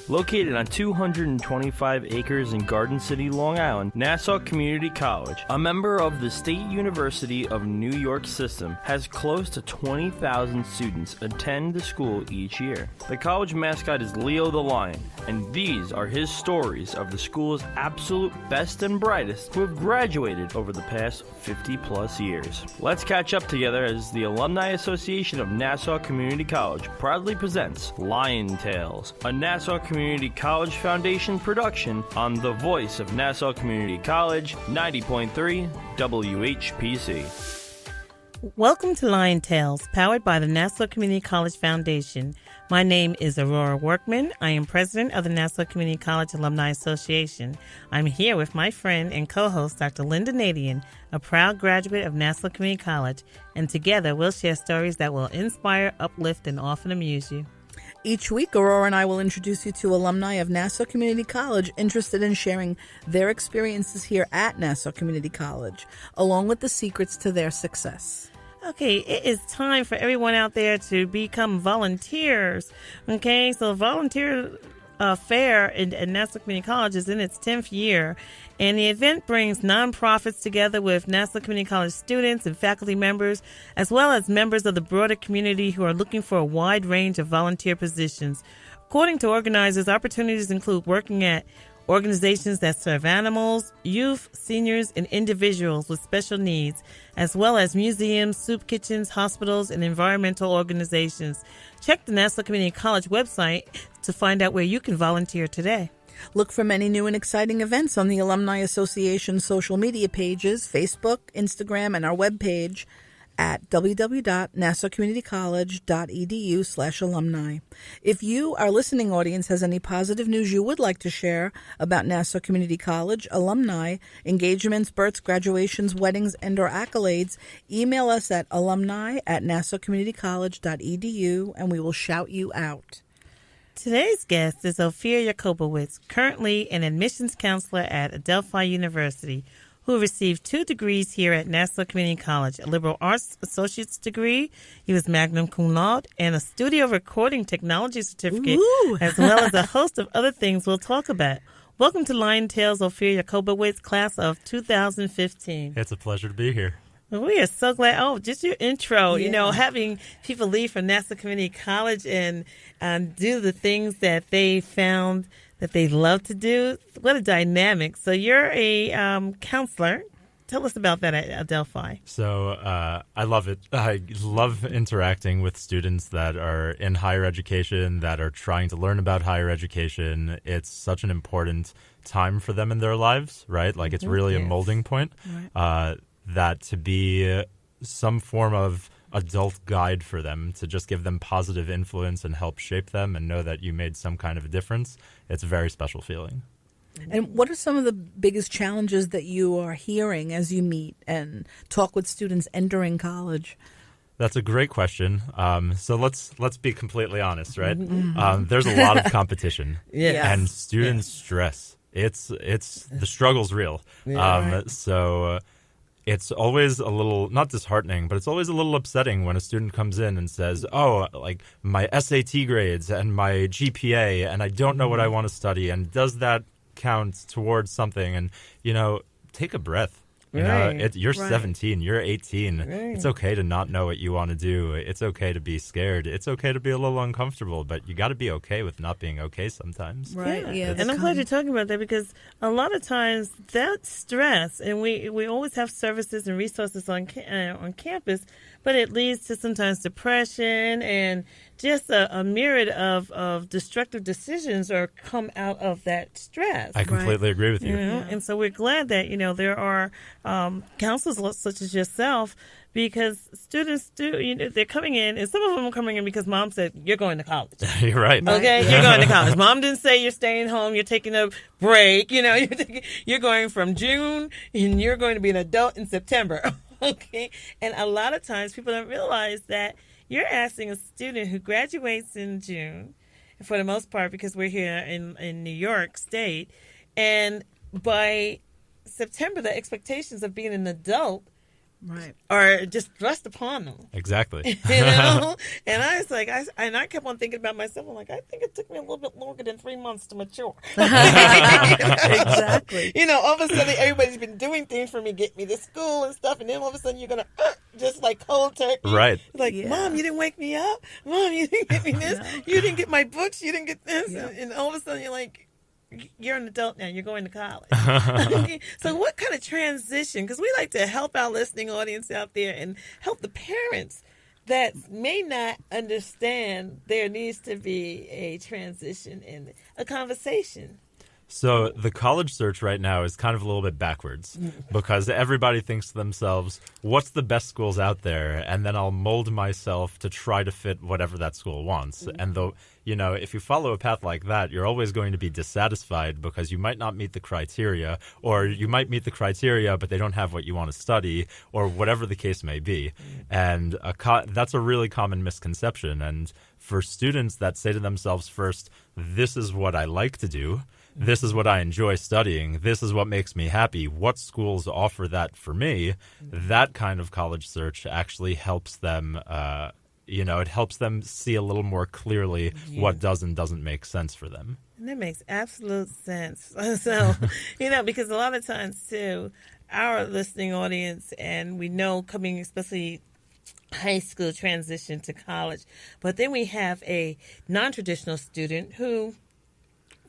Located on 225 acres in Garden City, Long Island, Nassau Community College, a member of the State University of New York system, has close to 20,000 students attend the school each year. The college mascot is Leo the Lion, and these are his stories of the school's absolute best and brightest who have graduated over the past 50 plus years. Let's catch up together as the Alumni Association of Nassau Community College proudly presents Lion Tales, a Nassau Community College Foundation production on the voice of Nassau Community College, 90.3 WHPC. Welcome to Lion Tales, powered by the Nassau Community College Foundation. My name is Aurora Workman. I am president of the Nassau Community College Alumni Association. I'm here with my friend and co-host, Dr. Lynnda Nadien, a proud graduate of Nassau Community College, and together we'll share stories that will inspire, uplift, and often amuse you. Each week, Aurora and I will introduce you to alumni of Nassau Community College interested in sharing their experiences here at Nassau Community College, along with the secrets to their success. Okay, it is time for everyone out there to become volunteers. Okay, so volunteer fair at Nassau Community College is in its 10th year, and the event brings nonprofits together with Nassau Community College students and faculty members, as well as members of the broader community who are looking for a wide range of volunteer positions. According to organizers, opportunities include working at organizations that serve animals, youth, seniors, and individuals with special needs, as well as museums, soup kitchens, hospitals, and environmental organizations. Check the Nassau Community College website to find out where you can volunteer today. Look for many new and exciting events on the Alumni Association social media pages, Facebook, Instagram, and our webpage at www.nassaucommunitycollege.edu/alumni. If you, our listening audience, has any positive news you would like to share about Nassau Community College, alumni, engagements, births, graduations, weddings, and or accolades, email us at alumni@nassaucommunitycollege.edu and we will shout you out. Today's guest is Ofir Yakobowicz, currently an admissions counselor at Adelphi University, who received 2 degrees here at Nassau Community College, a liberal arts associate's degree. He was Magna Cum Laude and a studio recording technology certificate, as well as a host of other things we'll talk about. Welcome to Lion Tales, Ofir Yakobowicz, class of 2015. It's a pleasure to be here. We are so glad. Oh, just your intro, having people leave from Nassau Community College and do the things that they found that they love to do. What a dynamic. So you're a counselor. Tell us about that at Adelphi. So I love it. I love interacting with students that are in higher education, that are trying to learn about higher education. It's such an important time for them in their lives, right? Like it's really a molding point. Right. That to be some form of adult guide for them, to just give them positive influence and help shape them and know that you made some kind of a difference, it's a very special feeling. And what are some of the biggest challenges that you are hearing as you meet and talk with students entering college? That's a great question. So let's be completely honest, right? There's a lot of competition, and students stress. It's the struggle's real. So it's always a little, not disheartening, but it's always a little upsetting when a student comes in and says, oh, like my SAT grades and my GPA, and I don't know what I want to study, and does that count towards something? And, take a breath. You're 17, you're 18. Right. It's okay to not know what you want to do. It's okay to be scared. It's okay to be a little uncomfortable, but you got to be okay with not being okay sometimes. Right. Yeah. And I'm glad you're talking about that, because a lot of times that stress, and we always have services and resources on campus, but it leads to sometimes depression and just a myriad of destructive decisions or come out of that stress. I completely agree with you. And so we're glad that, there are counselors such as yourself, because students they're coming in, and some of them are coming in because mom said, you're going to college. You're right. Okay, you're going to college. Mom didn't say you're staying home, you're taking a break. You're going from June, and you're going to be an adult in September. Okay, and a lot of times people don't realize that you're asking a student who graduates in June, for the most part, because we're here in New York State, and by September, the expectations of being an adult Right. Or just thrust upon them. Exactly. And I was like, I kept on thinking about myself. I'm like, I think it took me a little bit longer than 3 months to mature. Exactly. All of a sudden, everybody's been doing things for me, get me to school and stuff, and then all of a sudden, you're gonna just like cold turkey. Right. Like, Mom, you didn't wake me up. Mom, you didn't get me this. You didn't get my books. You didn't get this. Yeah. And all of a sudden, you're like, you're an adult now. You're going to college. So what kind of transition? Because we like to help our listening audience out there and help the parents that may not understand there needs to be a transition and a conversation. So the college search right now is kind of a little bit backwards because everybody thinks to themselves, what's the best schools out there? And then I'll mold myself to try to fit whatever that school wants. And though, if you follow a path like that, you're always going to be dissatisfied because you might not meet the criteria, or you might meet the criteria, but they don't have what you want to study, or whatever the case may be. And that's a really common misconception. And for students that say to themselves first, this is what I like to do, this is what I enjoy studying, this is what makes me happy, what schools offer that for me, that kind of college search actually helps them, it helps them see a little more clearly what does and doesn't make sense for them. And that makes absolute sense. So, because a lot of times, too, our listening audience, and we know coming especially high school transition to college, but then we have a non-traditional student who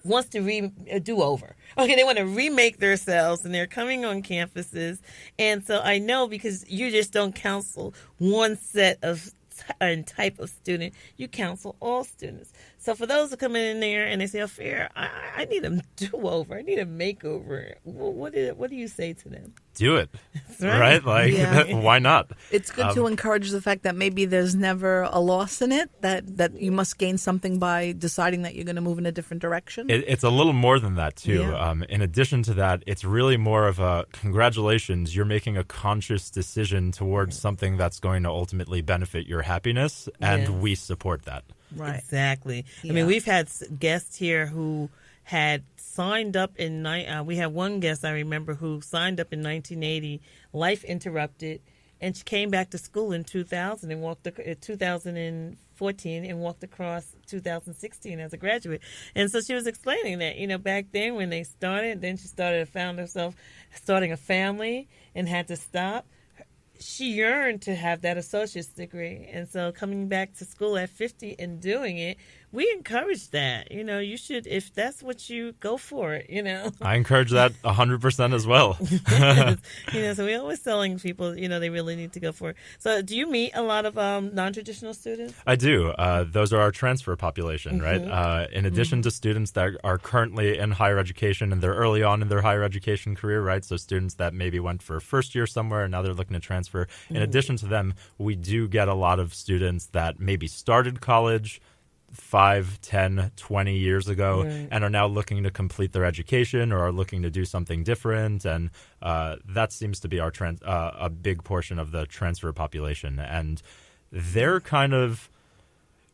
wants to do over. Okay, they want to remake themselves, and they're coming on campuses. And so I know, because you just don't counsel one set of and type of student, you counsel all students. So for those who come in there and they say, Ofir, I need a do-over, I need a makeover, what do you say to them? Do it. Right? Why not? It's good to encourage the fact that maybe there's never a loss in it, that you must gain something by deciding that you're going to move in a different direction. It's a little more than that, too. Yeah. In addition to that, it's really more of a congratulations, you're making a conscious decision towards something that's going to ultimately benefit your happiness, and we support that. Right. Exactly. Yeah. I mean, we've had guests here who had signed up we had one guest I remember who signed up in 1980, life interrupted, and she came back to school in 2000 and 2014 and walked across 2016 as a graduate. And so she was explaining that, back then when they started, then she found herself starting a family and had to stop. She yearned to have that associate's degree. And so coming back to school at 50 and doing it, we encourage that. You should, if that's what you go for it, I encourage that 100% as well. So we're always telling people, they really need to go for it. So do you meet a lot of non-traditional students? I do. Those are our transfer population, right? In addition to students that are currently in higher education and they're early on in their higher education career, right? So students that maybe went for a first year somewhere and now they're looking to transfer. In addition to them, we do get a lot of students that maybe started college 5, 10, 20 years ago and are now looking to complete their education or are looking to do something different. And that seems to be our a big portion of the transfer population. And they're kind of,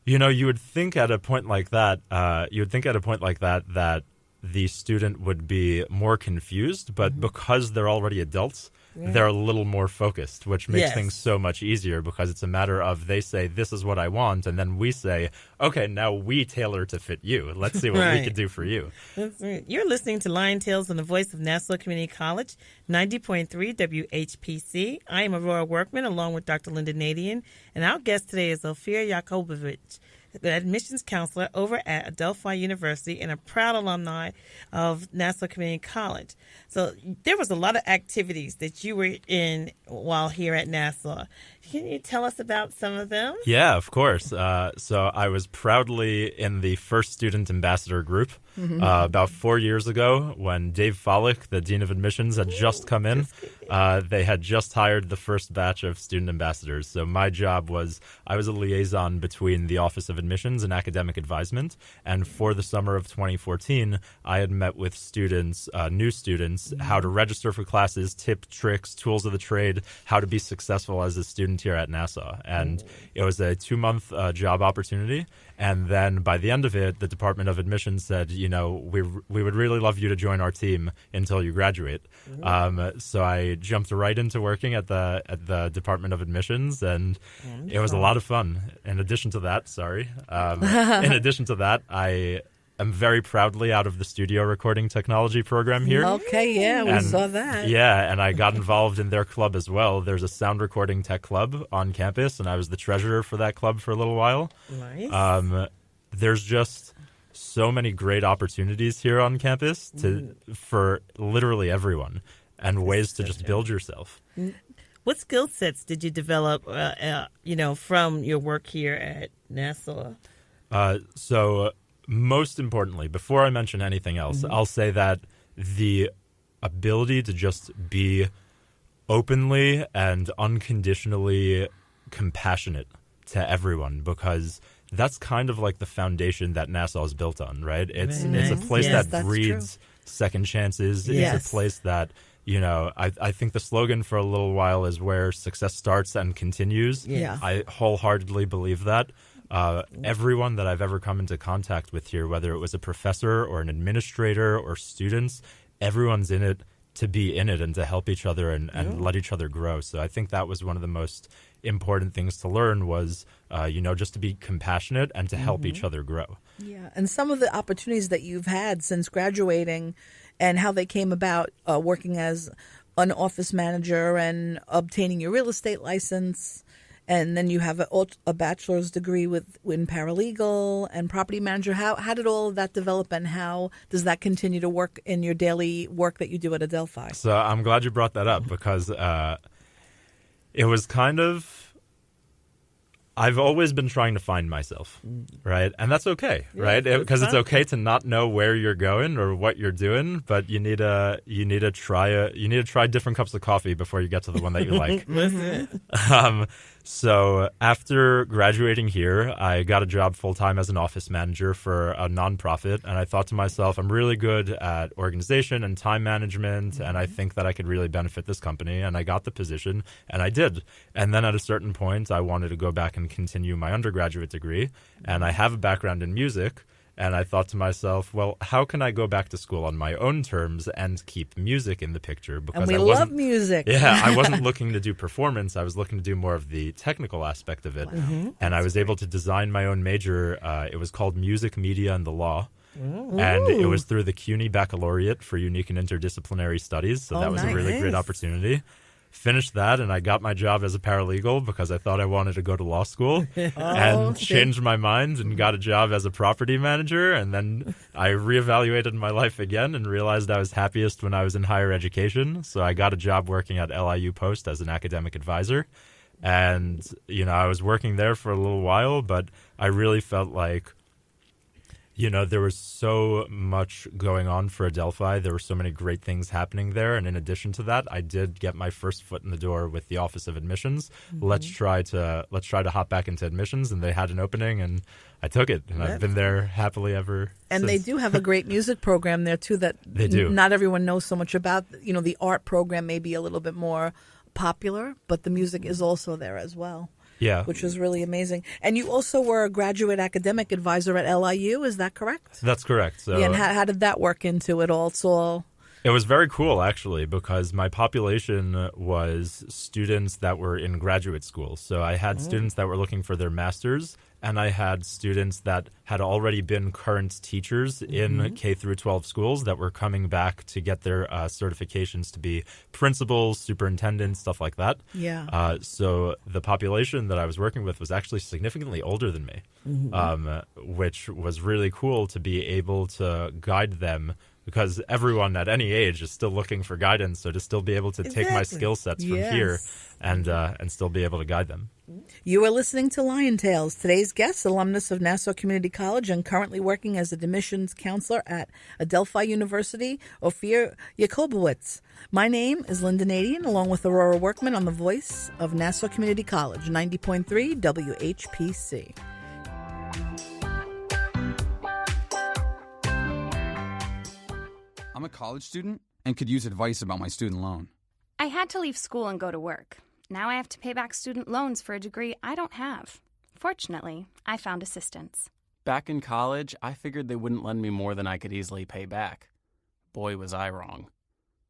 you would think at a point like that, that the student would be more confused, but because they're already adults, they're a little more focused, which makes things so much easier because it's a matter of they say, this is what I want, and then we say, okay, now we tailor to fit you. Let's see what we can do for you. That's right. You're listening to Lion Tales on the voice of Nassau Community College, 90.3 WHPC. I am Aurora Workman, along with Dr. Lynnda Nadien, and our guest today is Ofir Yakobowicz, the admissions counselor over at Adelphi University and a proud alumni of Nassau Community College. So there was a lot of activities that you were in while here at Nassau. Can you tell us about some of them? Yeah, of course. So I was proudly in the first student ambassador group about 4 years ago when Dave Follick, the Dean of Admissions, had just come in. They had just hired the first batch of student ambassadors. So my job was I was a liaison between the Office of Admissions and Academic Advisement. And for the summer of 2014, I had met with students, new students, how to register for classes, tip, tricks, tools of the trade, how to be successful as a student student here at Nassau. And it was a 2-month job opportunity. And then by the end of it, the Department of Admissions said, we would really love you to join our team until you graduate. So I jumped right into working at the Department of Admissions, and it was a lot of fun. In addition to that, I am very proudly out of the studio recording technology program here. Okay, yeah, we saw that. Yeah, and I got involved in their club as well. There's a sound recording tech club on campus, and I was the treasurer for that club for a little while. Nice. There's just so many great opportunities here on campus for literally everyone, and ways to just build yourself. What skill sets did you develop, from your work here at Nassau? So most importantly, before I mention anything else, I'll say that the ability to just be openly and unconditionally compassionate to everyone, because that's kind of like the foundation that Nassau is built on, right? It's a place that breeds second chances. Yes. It's a place that, I think the slogan for a little while is where success starts and continues. Yeah. I wholeheartedly believe that. Everyone that I've ever come into contact with here, whether it was a professor or an administrator or students, everyone's in it to be in it and to help each other and let each other grow. So I think that was one of the most important things to learn was, just to be compassionate and to help each other grow. Yeah, and some of the opportunities that you've had since graduating and how they came about, working as an office manager and obtaining your real estate license. And then you have a bachelor's degree in paralegal and property manager. How did all of that develop, and how does that continue to work in your daily work that you do at Adelphi? So I'm glad you brought that up, because it was kind of, I've always been trying to find myself, right? And that's okay, right? Because it's okay to not know where you're going or what you're doing, but you need to try different cups of coffee before you get to the one that you like. So after graduating here, I got a job full-time as an office manager for a nonprofit, and I thought to myself, I'm really good at organization and time management, and I think that I could really benefit this company, and I got the position, and I did. And then at a certain point, I wanted to go back and continue my undergraduate degree, and I have a background in music. And I thought to myself, well, how can I go back to school on my own terms and keep music in the picture? Because and we love music. Yeah, I wasn't looking to do performance. I was looking to do more of the technical aspect of it. And I was able to design my own major. It was called Music, Media, and the Law. And it was through the CUNY Baccalaureate for Unique and Interdisciplinary Studies. So that was a really great opportunity. Finished that, and I got my job as a paralegal because I thought I wanted to go to law school, and changed my mind and got a job as a property manager. And then I reevaluated my life again and realized I was happiest when I was in higher education. So I got a job working at LIU Post as an academic advisor. And, I was working there for a little while, but I really felt like, there was so much going on for Adelphi. There were so many great things happening there. And in addition to that, I did get my first foot in the door with the Office of Admissions. Let's try to hop back into admissions. And they had an opening, and I took it. And I've been there happily ever And since. they do have a great music program there, too, that They do. Not everyone knows so much about. The art program may be a little bit more popular, but the music is also there as well. Yeah. Which is really amazing. And you also were a graduate academic advisor at LIU, is that correct? That's correct. So And how did that work into it all? It's all... It was very cool, actually, because my population was students that were in graduate school. So I had students that were looking for their master's, and I had students that had already been current teachers in K through 12 schools that were coming back to get their certifications to be principals, superintendents, stuff like that. Yeah. So the population that I was working with was actually significantly older than me, which was really cool to be able to guide them, because everyone at any age is still looking for guidance. So to still be able to take my skill sets from here and still be able to guide them. You are listening to Lion Tales. Today's guest, alumnus of Nassau Community College and currently working as an admissions counselor at Adelphi University, Ofir Yakobowicz. My name is Lynnda Nadien, along with Aurora Workman on the voice of Nassau Community College, 90.3 WHPC. I'm a college student and could use advice about my student loan. I had to leave school and go to work. Now I have to pay back student loans for a degree I don't have. Fortunately, I found assistance. Back in college, I figured they wouldn't lend me more than I could easily pay back. Boy, was I wrong.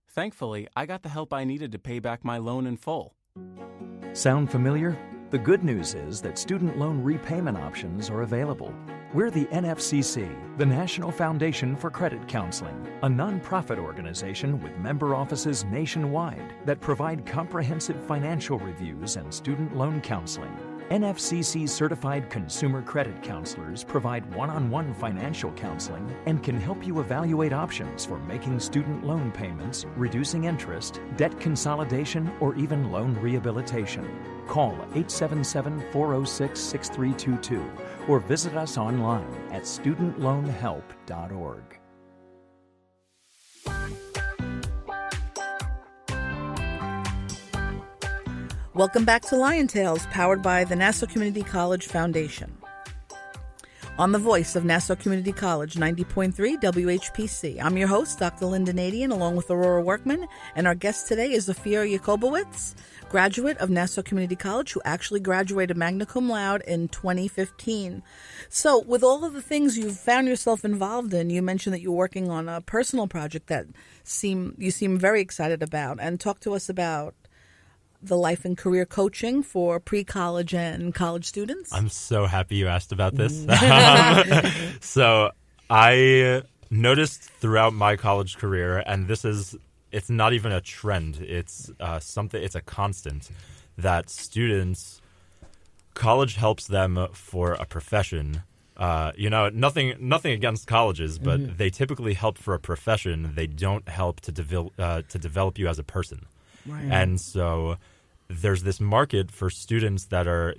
Thankfully, I got the help I needed to pay back my loan in full. Sound familiar? The good news is that student loan repayment options are available. We're the NFCC, the National Foundation for Credit Counseling, a nonprofit organization with member offices nationwide that provide comprehensive financial reviews and student loan counseling. NFCC certified consumer credit counselors provide one-on-one financial counseling and can help you evaluate options for making student loan payments, reducing interest, debt consolidation, or even loan rehabilitation. Call 877-406-6322 or visit us online at studentloanhelp.org. Welcome back to Lion Tales, powered by the Nassau Community College Foundation. On the voice of Nassau Community College, 90.3 WHPC. I'm your host, Dr. Lynnda Nadien, along with Aurora Workman, and our guest today is Ofir Yakobowicz, graduate of Nassau Community College, who actually graduated Magna Cum Laude in 2015. So, with all of the things you've found yourself involved in, you mentioned that you're working on a personal project that you seem very excited about, and talk to us about the life and career coaching for pre-college and college students. I'm so happy you asked about this. So I noticed throughout my college career, and it's not even a trend, it's it's a constant, that college helps them for a profession. Nothing against colleges, but they typically help for a profession. They don't help to develop you as a person. Right. And so there's this market for students that are,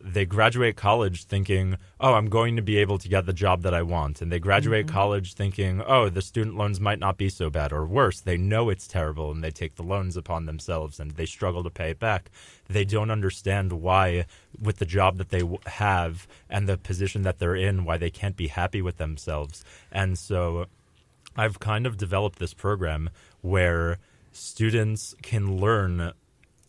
they graduate college thinking, oh, I'm going to be able to get the job that I want. And they graduate college thinking, oh, the student loans might not be so bad. Or worse, they know it's terrible and they take the loans upon themselves and they struggle to pay it back. They don't understand why, with the job that they have and the position that they're in, why they can't be happy with themselves. And so I've kind of developed this program where students can learn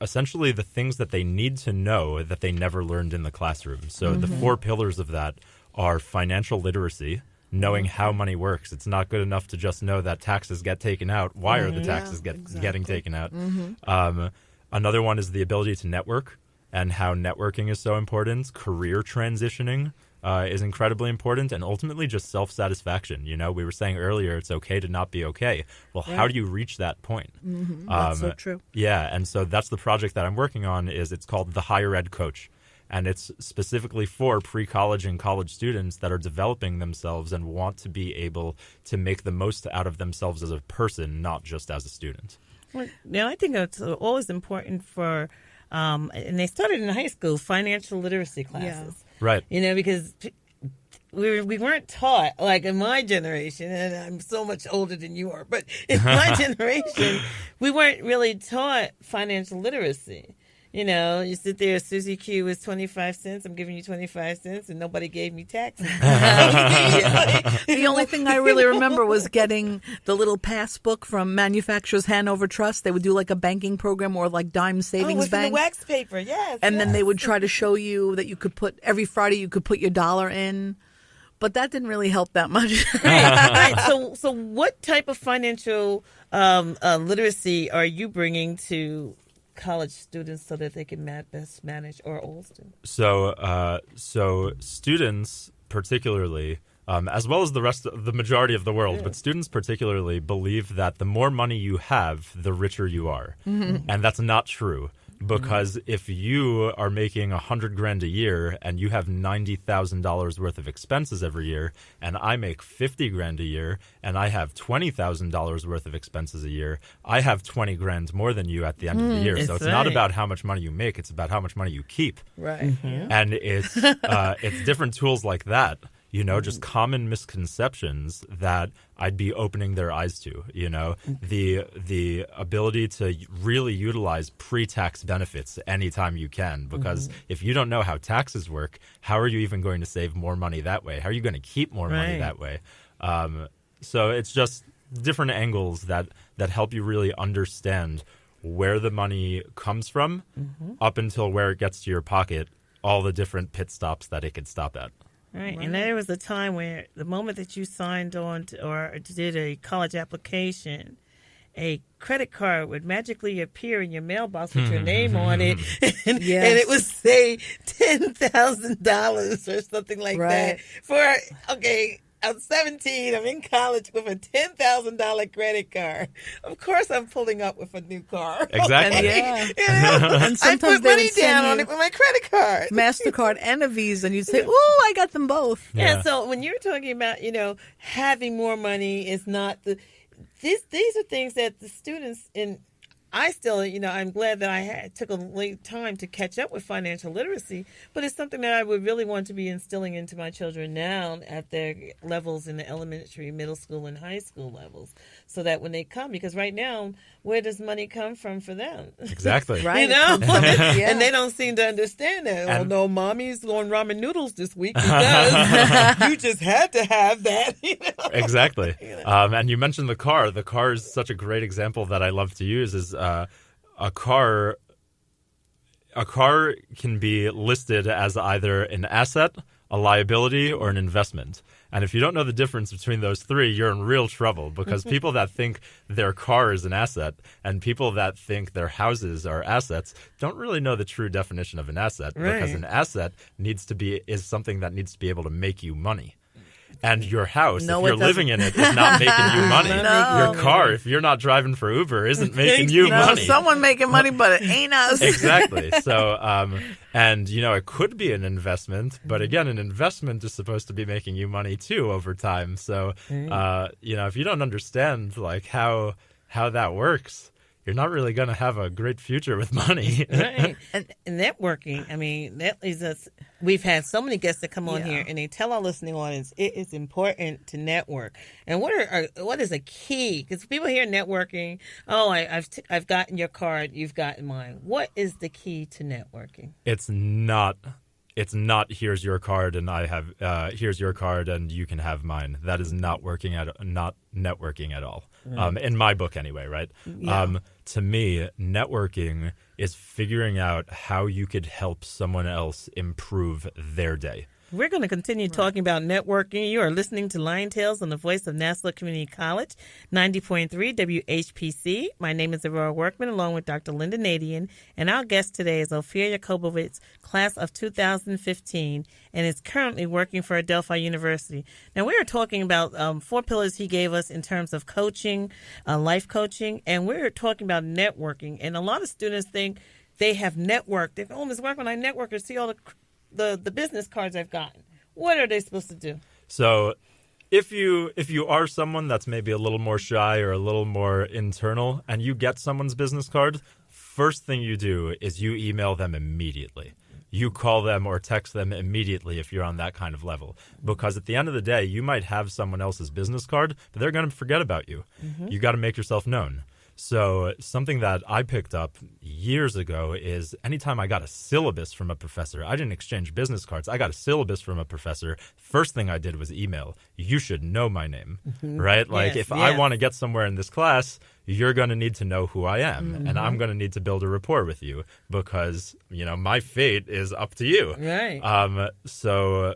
essentially the things that they need to know that they never learned in the classroom. So the 4 pillars of that are financial literacy, knowing how money works. It's not good enough to just know that taxes get taken out. Why are the taxes getting taken out? Another one is the ability to network and how networking is so important. Career transitioning is incredibly important, and ultimately just self-satisfaction. We were saying earlier it's okay to not be okay. Well, how do you reach that point? That's so true. Yeah, and so that's the project that I'm working on. It's called the Higher Ed Coach, and it's specifically for pre-college and college students that are developing themselves and want to be able to make the most out of themselves as a person, not just as a student. Well, I think it's always important for, and they started in high school, financial literacy classes. Yeah. Right. Because we weren't taught, like in my generation, and I'm so much older than you are, but in my generation, we weren't really taught financial literacy. You sit there, Susie Q is 25 cents, I'm giving you 25 cents, and nobody gave me taxes. The only thing I really remember was getting the little passbook from Manufacturers Hanover Trust. They would do like a banking program or like Dime Savings Bank. In the wax paper, yes. And then they would try to show you that you could every Friday you could put your dollar in. But that didn't really help that much. Right. So what type of financial literacy are you bringing to college students so that they can best manage, or all students? So students particularly, as well as the majority of the world, but students particularly believe that the more money you have, the richer you are. And that's not true. Because if you are making $100,000 a year and you have $90,000 worth of expenses every year, and I make $50,000 a year and I have $20,000 worth of expenses a year, I have $20,000 more than you at the end of the year. So it's not about how much money you make; it's about how much money you keep. Right. And it's different tools like that. Just common misconceptions that I'd be opening their eyes to, the ability to really utilize pre-tax benefits anytime you can, because if you don't know how taxes work, how are you even going to save more money that way? How are you going to keep more money that way? So it's just different angles that help you really understand where the money comes from up until where it gets to your pocket, all the different pit stops that it could stop at. Right. And there was a time where the moment that you signed on to, or did a college application, a credit card would magically appear in your mailbox with your name on it, and it would say $10,000 or something like that. I'm 17. I'm in college with a $10,000 credit card. Of course, I'm pulling up with a new car. Exactly. And sometimes I put they money would send down you on it with my credit card. MasterCard and a Visa, and you'd say, "Ooh, I got them both." Yeah. So when you're talking about, having more money is not these are things that the students I still, I'm glad that I took a late time to catch up with financial literacy, but it's something that I would really want to be instilling into my children now at their levels in the elementary, middle school, and high school levels, so that when they come, because right now, where does money come from for them? Exactly. Right. And they don't seem to understand that. Oh, no, mommy's on ramen noodles this week because you just had to have that. Exactly. And you mentioned the car. The car is such a great example that I love to use is a car can be listed as either an asset, a liability, or an investment. And if you don't know the difference between those three, you're in real trouble, because people that think their car is an asset and people that think their houses are assets don't really know the true definition of an asset, because an asset is something that needs to be able to make you money. And your house, if you're living in it, is not making you money. Your car, if you're not driving for Uber, isn't making you money. Someone making money, but it ain't us. Exactly. So, and, it could be an investment, but again, an investment is supposed to be making you money too over time. So, if you don't understand how that works, you're not really going to have a great future with money. Right. And networking, that leads us. We've had so many guests that come on here, and they tell our listening audience it is important to network. And what is a key? Because people hear networking. Oh, I've gotten your card, you've gotten mine. What is the key to networking? It's not here's your card and I have here's your card and you can have mine. That is not networking at all. In my book anyway, right? Yeah. To me, networking is figuring out how you could help someone else improve their day. We're going to continue talking about networking. You are listening to Lion Tales on the voice of Nassau Community College, 90.3 WHPC. My name is Aurora Workman, along with Dr. Lynnda Nadien, and our guest today is Ofir Yakobowicz, class of 2015, and is currently working for Adelphi University. Now, we are talking about 4 pillars he gave us in terms of coaching, life coaching, and we're talking about networking. And a lot of students think they have networked. They go, oh, Ms. Workman, I network and see all the business cards I've gotten. What are they supposed to do? So if you are someone that's maybe a little more shy or a little more internal and you get someone's business card, first thing you do is you email them immediately. You call them or text them immediately if you're on that kind of level. Because at the end of the day, you might have someone else's business card, but they're going to forget about you. You got to make yourself known. So something that I picked up years ago is anytime I got a syllabus from a professor, I didn't exchange business cards. I got a syllabus from a professor. First thing I did was email. You should know my name, right? Like if I want to get somewhere in this class, you're going to need to know who I am. And I'm going to need to build a rapport with you because, my fate is up to you. Right. So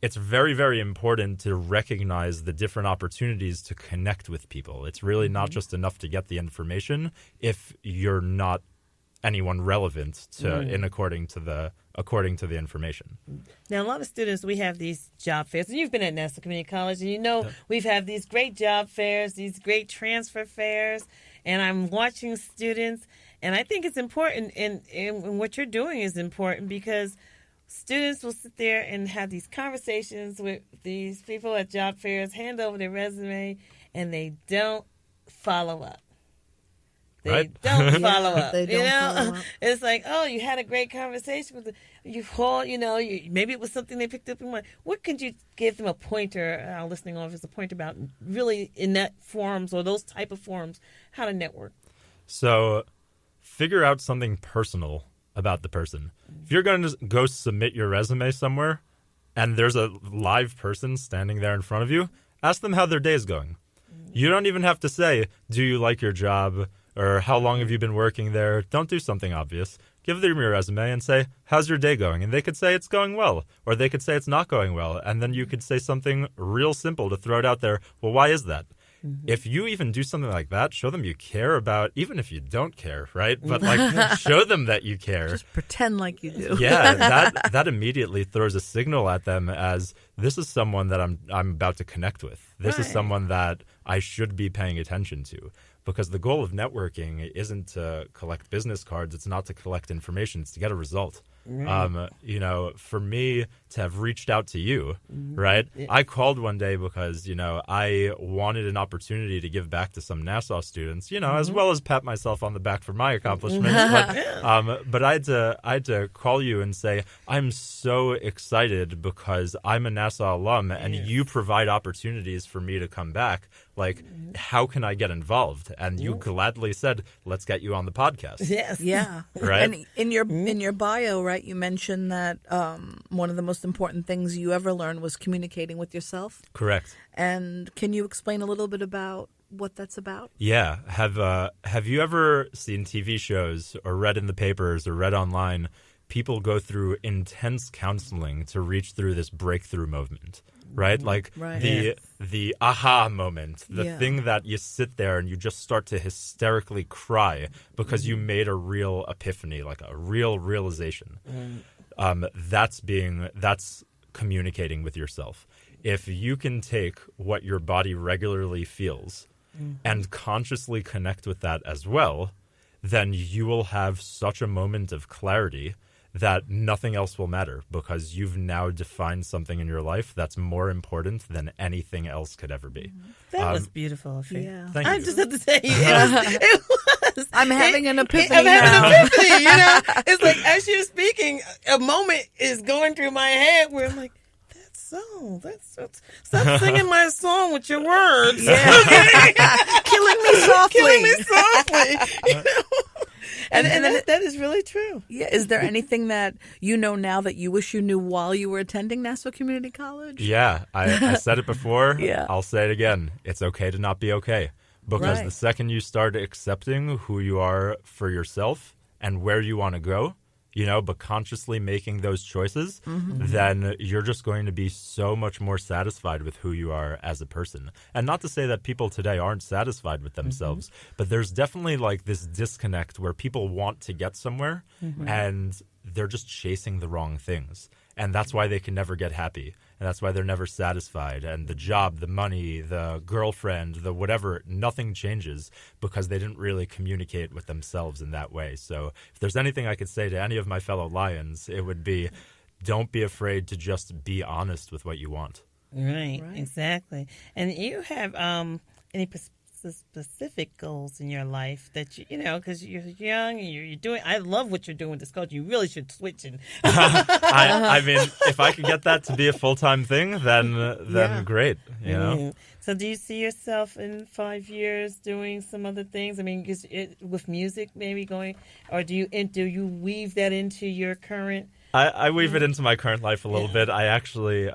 it's very, very important to recognize the different opportunities to connect with people. It's really not just enough to get the information if you're not anyone relevant to according to the information. Now, a lot of students, we have these job fairs, and you've been at Nassau Community College, and we've had these great job fairs, these great transfer fairs, and I'm watching students, and I think it's important, and what you're doing is important because students will sit there and have these conversations with these people at job fairs, hand over their resume, and they don't follow up. They don't follow up. Follow up. It's like, oh, you had a great conversation with them. You called, maybe it was something they picked up in mind. What could you give them a pointer, our listening office, a pointer about really in that forums or those type of forums, how to network? So figure out something personal about the person. If you're going to go submit your resume somewhere and there's a live person standing there in front of you, ask them how their day is going. You don't even have to say, do you like your job? or how long have you been working there? Don't do something obvious. Give them your resume and say, how's your day going? And they could say it's going well, or they could say it's not going well. And then you could say something real simple to throw it out there. Well, why is that? If you even do something like that, show them you care about, even if you don't care, right? But like, show them that you care. Just pretend like you do. Yeah, that immediately throws a signal at them as this is someone that I'm about to connect with. This is someone that I should be paying attention to. Because the goal of networking isn't to collect business cards. It's not to collect information. It's to get a result. You know, for me to have reached out to you, right? Yeah. I called one day because, you know, I wanted an opportunity to give back to some Nassau students, you know, as well as pat myself on the back for my accomplishments. But I had to call you and say, I'm so excited because I'm a Nassau alum and you provide opportunities for me to come back. Like, how can I get involved? And you gladly said, let's get you on the podcast. Yes. Yeah. Right. And in your bio, right, you mentioned that one of the most important things you ever learned was communicating with yourself. Correct. And can you explain a little bit about what that's about? Yeah. Have you ever seen TV shows or read in the papers or read online, people go through intense counseling to reach through this breakthrough moment? Right? Like the aha moment, the thing that you sit there and you just start to hysterically cry because you made a real epiphany, like a real realization. That's communicating with yourself. If you can take what your body regularly feels and consciously connect with that as well, then you will have such a moment of clarity that nothing else will matter because you've now defined something in your life that's more important than anything else could ever be. That was beautiful, Ofir. Yeah. Thank I you. just have to say, it was. I'm having an epiphany I'm having now. an epiphany, you know? It's like, as you're speaking, a moment is going through my head where I'm like, stop singing my song with your words. Killing me softly. Killing me softly. You know? And that is really true. Yeah. Is there anything that you know now that you wish you knew while you were attending Nassau Community College? Yeah, I said it before. Yeah. I'll say it again. It's okay to not be okay. Because the second you start accepting who you are for yourself and where you want to go, you know, but consciously making those choices, then you're just going to be so much more satisfied with who you are as a person. And not to say that people today aren't satisfied with themselves, but there's definitely like this disconnect where people want to get somewhere and they're just chasing the wrong things. And that's why they can never get happy. And that's why they're never satisfied. And the job, the money, the girlfriend, the whatever, nothing changes because they didn't really communicate with themselves in that way. So if there's anything I could say to any of my fellow Lions, it would be, don't be afraid to just be honest with what you want. Right. Exactly. And you have any specific goals in your life that you know, because you're young and you're doing. I love what you're doing with this coach. You really should switch and. I mean, if I could get that to be a full-time thing, then great. You know. So, do you see yourself in 5 years doing some other things? I mean, with music maybe going, or do you weave that into your current? I weave it into my current life a little bit. I actually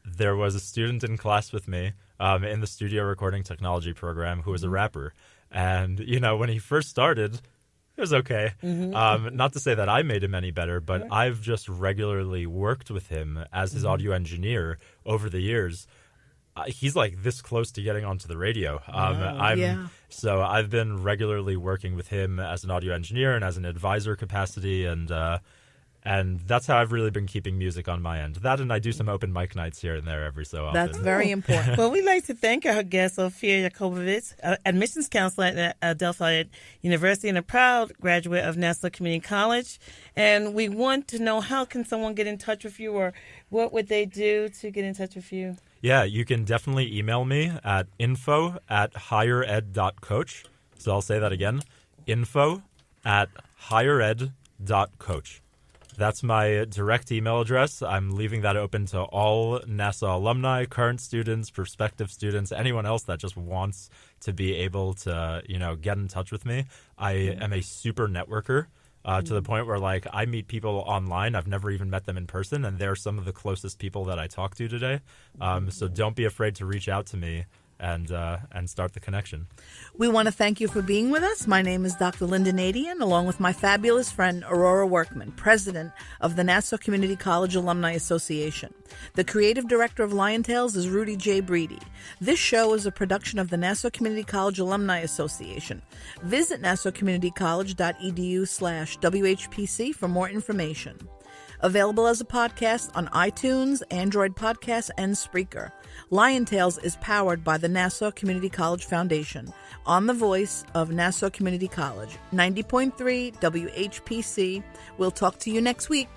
there was a student in class with me. In the studio recording technology program who was a rapper. And, you know, when he first started, it was okay. Not to say that I made him any better, but I've just regularly worked with him as his audio engineer over the years. He's like this close to getting onto the radio. So I've been regularly working with him as an audio engineer and as an advisor capacity, and that's how I've really been keeping music on my end. That, and I do some open mic nights here and there every so often. That's very important. Well, we'd like to thank our guest, Ofir Yakobowicz, admissions counselor at Adelphi University and a proud graduate of Nassau Community College. And we want to know, how can someone get in touch with you, or what would they do to get in touch with you? Yeah, you can definitely email me at info@highered.coach. So I'll say that again, info@highered.coach. That's my direct email address. I'm leaving that open to all Nassau alumni, current students, prospective students, anyone else that just wants to be able to, you know, get in touch with me. I am a super networker to the point where, like, I meet people online. I've never even met them in person, and they're some of the closest people that I talk to today. So don't be afraid to reach out to me. and start the connection. We want to thank you for being with us. My name is Dr. Lynnda Nadien, along with my fabulous friend Aurora Workman, president of the Nassau Community College Alumni Association. The creative director of Lion Tales is Rudy J. Breedy. This show is a production of the Nassau Community College Alumni Association. Visit nassaucommunitycollege.edu/WHPC for more information. Available as a podcast on iTunes, Android Podcasts, and Spreaker. Lion Tales is powered by the Nassau Community College Foundation on the voice of Nassau Community College. 90.3 WHPC. We'll talk to you next week.